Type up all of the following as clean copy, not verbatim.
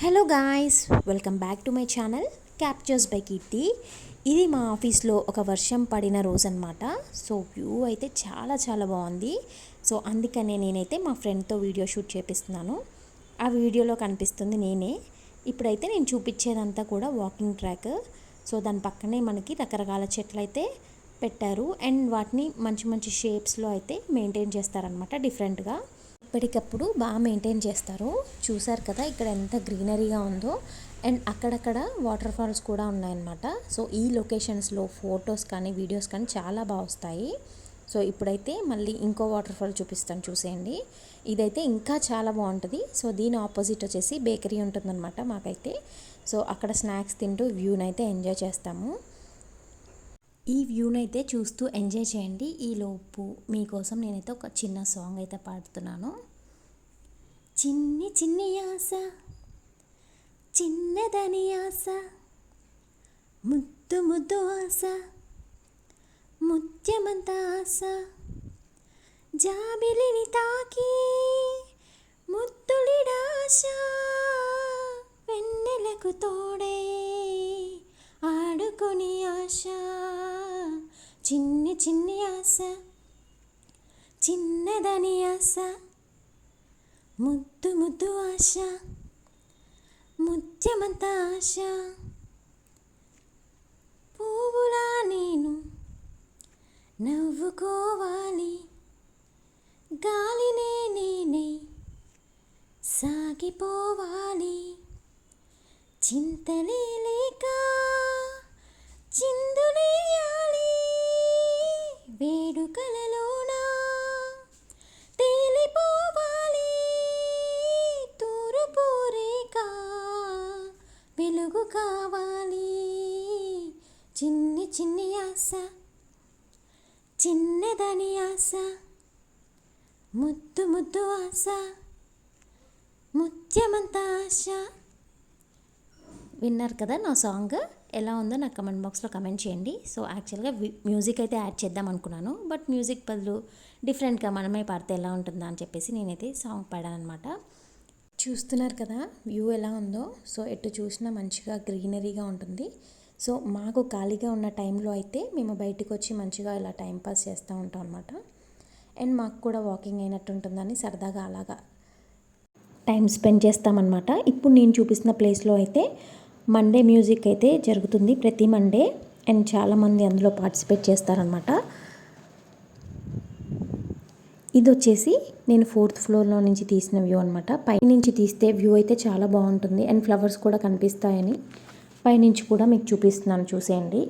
Hello guys, welcome back to my channel captures by Keerthi. ఇది మా ఆఫీస్లో ఒక వర్షం పడిన రోజు అనమాట. సో వ్యూ అయితే చాలా చాలా బాగుంది. సో అందుకనే నేనైతే మా ఫ్రెండ్తో వీడియో షూట్ చేపిస్తున్నాను. ఆ వీడియోలో కనిపిస్తుంది నేనే. ఇప్పుడైతే నేను చూపించేదంతా కూడా వాకింగ్ ట్రాక్. సో దాని పక్కనే మనకి రకరకాల చెట్లు అయితే పెట్టారు అండ్ వాటిని మంచి మంచి షేప్స్లో అయితే మెయింటైన్ చేస్తారనమాట. డిఫరెంట్గా ఎప్పటికప్పుడు బాగా మెయింటైన్ చేస్తారు. చూసారు కదా ఇక్కడ ఎంత గ్రీనరీగా ఉందో. అండ్ అక్కడక్కడ వాటర్ ఫాల్స్ కూడా ఉన్నాయన్నమాట. సో ఈ లొకేషన్స్లో ఫొటోస్ కానీ వీడియోస్ కానీ చాలా బాగా వస్తాయి. సో ఇప్పుడైతే మళ్ళీ ఇంకో వాటర్ ఫాల్ చూపిస్తాను, చూసేయండి. ఇదైతే ఇంకా చాలా బాగుంటుంది. సో దీని ఆపోజిట్ వచ్చేసి బేకరీ ఉంటుందన్నమాట మాకైతే. సో అక్కడ స్నాక్స్ తింటూ వ్యూనైతే ఎంజాయ్ చేస్తాము. ఈ వ్యూనైతే చూస్తూ ఎంజాయ్ చేయండి. ఈలోపు మీకోసం నేనైతే ఒక చిన్న సాంగ్ అయితే పాడుతున్నాను. చిన్ని చిన్ని ఆశ, చిన్నదని ఆశ, ముద్దు ముద్దు ఆశ, ముత్యమంత ఆశ, జాబిలిని తాకి ముద్దులిడాశ, వెన్నెలకు తోడే ఆడుకుని ఆశ, చిన్ని చిన్ని ఆశ, చిన్నదని ఆశ, ముద్దు ముద్దు ఆశ, ముత్యమంత ఆశ, పువ్వులా నేను నవ్వుకోవాలి, గాలినే నేనే సాగిపోవాలి, చింతలే లేక చిందులేయాలి, వేడుకలలోన తేలిపోవాలి, తూర్పు రేఖ వెలుగు కావాలి, చిన్ని చిన్ని ఆశ, చిన్నదని ఆశ, ముద్దు ముద్దు ఆశ, ముత్యమంత ఆశ. విన్నారు కదా నా సాంగ్. ఎలా ఉందో నాకు కమెంట్ బాక్స్లో కమెంట్ చేయండి. సో యాక్చువల్గా మ్యూజిక్ అయితే యాడ్ చేద్దాం అనుకున్నాను, బట్ మ్యూజిక్ బదులు డిఫరెంట్గా మనమే పాడితే ఎలా ఉంటుందా అని చెప్పేసి నేనైతే సాంగ్ పాడాను అనమాట. చూస్తున్నారు కదా వ్యూ ఎలా ఉందో. సో ఎటు చూసినా మంచిగా గ్రీనరీగా ఉంటుంది. సో మాకు ఖాళీగా ఉన్న టైంలో అయితే మేము బయటకు వచ్చి మంచిగా ఇలా టైంపాస్ చేస్తూ ఉంటాం అనమాట. అండ్ మాకు కూడా వాకింగ్ అయినట్టు ఉంటుందని సరదాగా అలాగా టైం స్పెండ్ చేస్తామన్నమాట. ఇప్పుడు నేను చూపిస్తున్న ప్లేస్లో అయితే మండే మ్యూజిక్ అయితే జరుగుతుంది ప్రతి మండే. అండ్ చాలామంది అందులో పార్టిసిపేట్ చేస్తారనమాట. ఇది వచ్చేసి నేను 4th ఫ్లోర్లో నుంచి తీసిన వ్యూ అనమాట. పైనుంచి తీస్తే వ్యూ అయితే చాలా బాగుంటుంది అండ్ ఫ్లవర్స్ కూడా కనిపిస్తాయని పైనుంచి కూడా మీకు చూపిస్తున్నాను, చూసేయండి.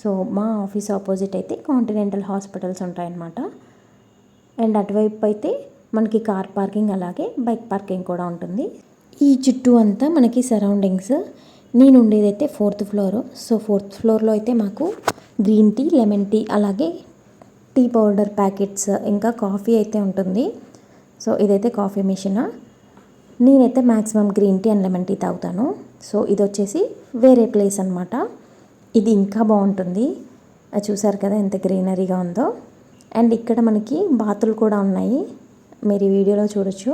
సో మా ఆఫీస్ ఆపోజిట్ అయితే కాంటినెంటల్ హాస్పిటల్స్ ఉంటాయన్నమాట. అండ్ అటువైపు అయితే మనకి కార్ పార్కింగ్ అలాగే బైక్ పార్కింగ్ కూడా ఉంటుంది. ఈ చుట్టూ అంతా మనకి సరౌండింగ్స్. నేను ఉండేదైతే 4th ఫ్లోర్. సో 4th ఫ్లోర్లో అయితే మాకు గ్రీన్ టీ, లెమన్ టీ అలాగే టీ పౌడర్ ప్యాకెట్స్ ఇంకా కాఫీ అయితే ఉంటుంది. సో ఇదైతే కాఫీ మిషన్. నేనైతే maximum green tea and lemon tea తాగుతాను. సో ఇది వచ్చేసి వేరే ప్లేస్ అనమాట. ఇది ఇంకా బాగుంటుంది. చూసారు కదా ఎంత గ్రీనరీగా ఉందో. అండ్ ఇక్కడ మనకి బాతులు కూడా ఉన్నాయి, మీరు ఈ వీడియోలో చూడొచ్చు.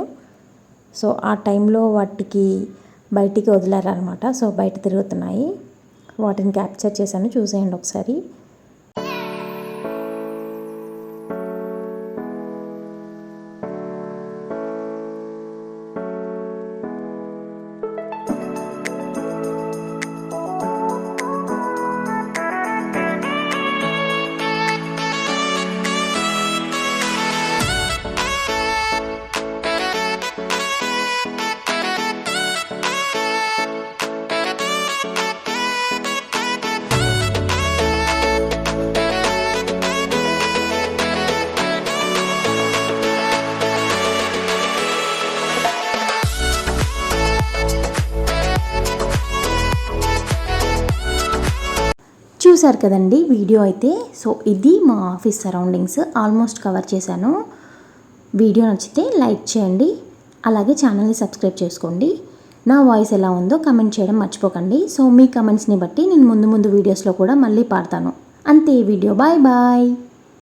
సో ఆ టైంలో వాటికి బయటికి వదిలారనమాట. సో బయట తిరుగుతున్నాయి, వాటిని క్యాప్చర్ చేశాను, చూసేయండి ఒకసారి. చూసారు కదండి వీడియో అయితే. సో ఇది మా ఆఫీస్ సరౌండింగ్స్ ఆల్మోస్ట్ కవర్ చేశాను. వీడియో నచ్చితే లైక్ చేయండి, అలాగే ఛానల్ని సబ్స్క్రైబ్ చేసుకోండి. నా వాయిస్ ఎలా ఉందో కమెంట్ చేయడం మర్చిపోకండి. సో మీ కమెంట్స్ని బట్టి నేను ముందు వీడియోస్లో కూడా మళ్ళీ పాడతాను. అంతే వీడియో. Bye bye.